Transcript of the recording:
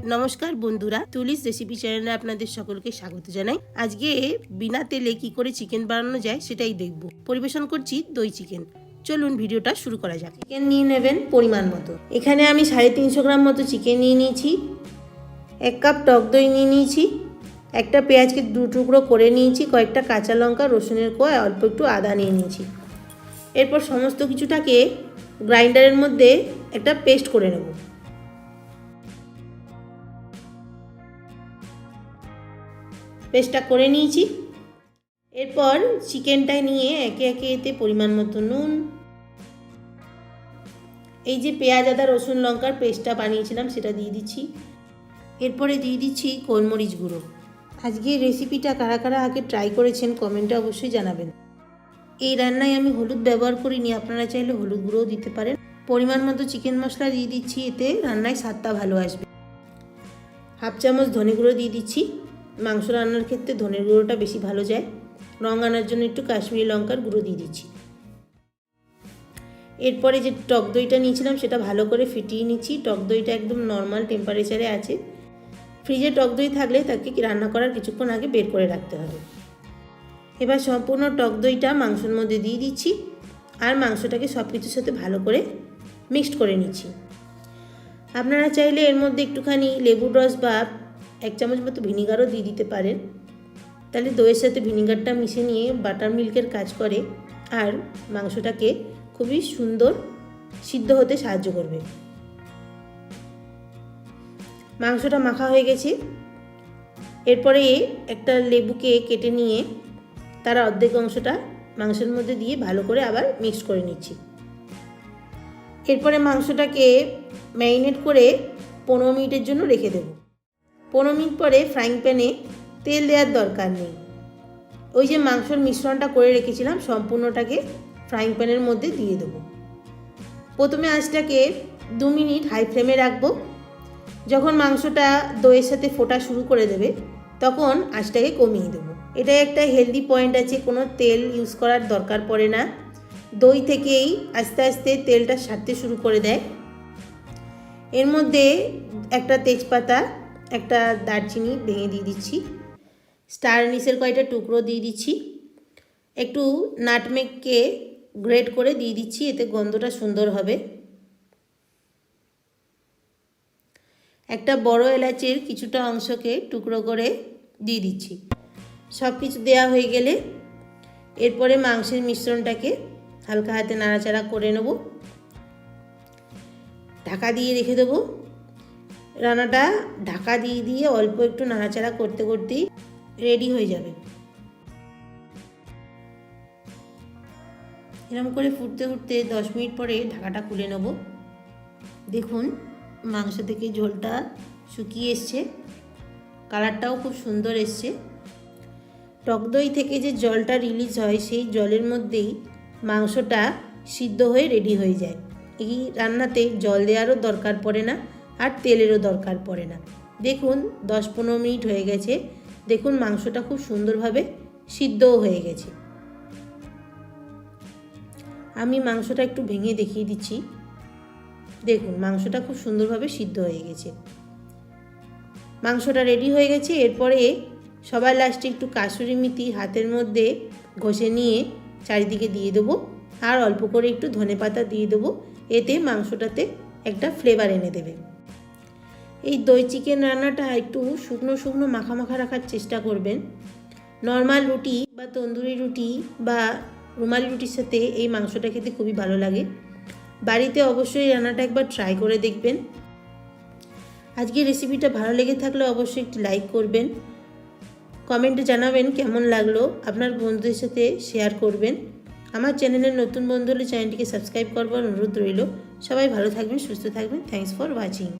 নমস্কার বন্ধুরা, তুলিস রেসিপি চ্যানেলে আপনাদের সকলকে স্বাগত জানাই। আজকে বিনা তেলে কি করে চিকেন বানানো যায় সেটাই দেখব। পরিবেশন করছি দই চিকেন। চলুন ভিডিওটা শুরু করা যাক। চিকেন নিয়ে নেবেন পরিমাণ মতো। এখানে আমি 350 গ্রাম মতো চিকেন নিয়ে নিয়েছি। 1 কাপ টক দই নিয়ে নিয়েছি। একটা পেঁয়াজকে 2 টুকরো করে নিয়েছি। কয়েকটা কাঁচা লঙ্কা, রসুনের কোয়া, অল্প একটু আদা নিয়ে নিয়েছি। এরপর সমস্ত কিছুটাকে গ্রাইন্ডারের মধ্যে একটা পেস্ট করে নেব। পেস্টটা করে নিয়েছি। এরপর চিকেনটা নিয়ে একে একে এতে পরিমাণ মতো নুন, এই যে পেঁয়াজ আদা রসুন লঙ্কার পেস্টটা বানিয়েছিলাম সেটা দিয়ে দিচ্ছি। এরপরে দিয়ে দিচ্ছি গোলমরিচ গুঁড়ো। আজকে রেসিপিটা কারা কারা আগে ট্রাই করেছেন কমেন্টে অবশ্যই জানাবেন। এই রান্নায় আমি হলুদ ব্যবহার করিনি, আপনারা চাইলে হলুদ গুঁড়োও দিতে পারেন। পরিমাণ মতো চিকেন মশলা দিয়ে দিচ্ছি, এতে রান্নায় স্বাদটা ভালো আসবে। 1/2 চামচ ধনে গুঁড়ো দিয়ে দিচ্ছি। মাংস রান্নার ক্ষেত্রে ধনের গুঁড়োটা বেশি ভালো যায়। রং আনার জন্য একটু কাশ্মীরি লঙ্কার গুঁড়ো দিয়ে দিচ্ছি। এরপরে যে টক দইটা নিয়েছিলাম সেটা ভালো করে ফিটিয়ে নিচ্ছি। টক দইটা একদম নর্মাল টেম্পারেচারে আছে। ফ্রিজে টক দই থাকলে তাকে রান্না করার কিছুক্ষণ আগে বের করে রাখতে হবে। এবার সম্পূর্ণ টক দইটা মাংসের মধ্যে দিয়ে দিচ্ছি আর মাংসটাকে সব কিছুর সাথে ভালো করে মিক্সড করে নিচ্ছি। আপনারা চাইলে এর মধ্যে একটুখানি লেবুর রস বা 1 চামচ মতো ভিনিগারও দিয়ে দিতে পারেন। তাহলে দইয়ের সাথে ভিনিগারটা মিশে নিয়ে বাটার মিল্কের কাজ করে আর মাংসটাকে খুবই সুন্দর সিদ্ধ হতে সাহায্য করবে। মাংসটা মাখা হয়ে গেছে। এরপরে একটা লেবুকে কেটে নিয়ে তার অর্ধেক অংশটা মাংসের মধ্যে দিয়ে ভালো করে আবার মিক্স করে নিচ্ছি। এরপরে মাংসটাকে ম্যারিনেট করে 15 মিনিটের জন্য রেখে দেব। 15 মিনিট পরে ফ্রাইং প্যানে তেল দেওয়ার দরকার নেই। ওই যে মাংসর মিশ্রণটা করে রেখেছিলাম সম্পূর্ণটাকে ফ্রাইং প্যানের মধ্যে দিয়ে দেবো। প্রথমে আঁচটাকে 2 মিনিট হাই ফ্লেমে রাখবো। যখন মাংসটা দইয়ের সাথে ফোটা শুরু করে দেবে তখন আঁচটাকে কমিয়ে দেবো। এটা একটা হেলদি পয়েন্ট আছে, কোনো তেল ইউজ করার দরকার পড়ে না। দই থেকেই আস্তে আস্তে তেলটা ছাড়তে শুরু করে দেয়। এর মধ্যে একটা তেজপাতা, একটা দারচিনি ভেঙে দিয়ে দিচ্ছি। স্টার অ্যানিসের কয়েকটা টুকরো দিয়ে দিচ্ছি। একটু নাটমেগকে গ্রেট করে দিয়ে দিচ্ছি, এতে গন্ধটা সুন্দর হবে। একটা বড় এলাচের কিছুটা অংশকে টুকরো করে দিয়ে দিচ্ছি। সব কিছু দেওয়া হয়ে গেলে এরপরে মাংসের মিশ্রণটাকে হালকা হাতে নাড়াচাড়া করে নেব। ঢাকা দিয়ে রেখে দেবো। রান্নাটা ঢাকা দিয়ে দিয়ে অল্প একটু নাড়াচাড়া করতে করতেই রেডি হয়ে যাবে। এরকম করে ফুটতে ফুটতে 10 মিনিট পরে ঢাকাটা খুলে নেব। দেখুন মাংস থেকে ঝোলটা শুকিয়ে এসছে, কালারটাও খুব সুন্দর এসছে। টক দই থেকে যে জলটা রিলিজ হয় সেই জলের মধ্যেই মাংসটা সিদ্ধ হয়ে রেডি হয়ে যায়। এই রান্নাতে জল দেওয়ারও দরকার পড়ে না আর তেলেরও দরকার পড়ে না। দেখুন 10-15 মিনিট হয়ে গেছে। দেখুন মাংসটা খুব সুন্দরভাবে সিদ্ধও হয়ে গেছে। আমি মাংসটা একটু ভেঙে দেখিয়ে দিচ্ছি। দেখুন মাংসটা খুব সুন্দরভাবে সিদ্ধ হয়ে গেছে। মাংসটা রেডি হয়ে গেছে। এরপরে সবার লাস্টে একটু কাসুরি মেথি হাতের মধ্যে ঘষে নিয়ে চারিদিকে দিয়ে দেবো আর অল্প করে একটু ধনেপাতা দিয়ে দেবো। এতে মাংসটাতে একটা ফ্লেভার এনে দেবে। এই দই চিকেন রান্নাটা একটু শুকনো শুকনো মাখা মাখা রাখার চেষ্টা করবেন। নর্মাল রুটি বা তন্দুরি রুটি বা রুমালি রুটির সাথে এই মাংসটা খেতে খুবই ভালো লাগে। বাড়িতে অবশ্যই রান্নাটা একবার ট্রাই করে দেখবেন। আজকের রেসিপিটা ভালো লেগে থাকলে অবশ্যই একটি লাইক করবেন, কমেন্টে জানাবেন কেমন লাগলো, আপনার বন্ধুদের সাথে শেয়ার করবেন। আমার চ্যানেলের নতুন বন্ধু হলে চ্যানেলটিকে সাবস্ক্রাইব করবার অনুরোধ রইল। সবাই ভালো থাকবেন, সুস্থ থাকবেন। Thanks for watching.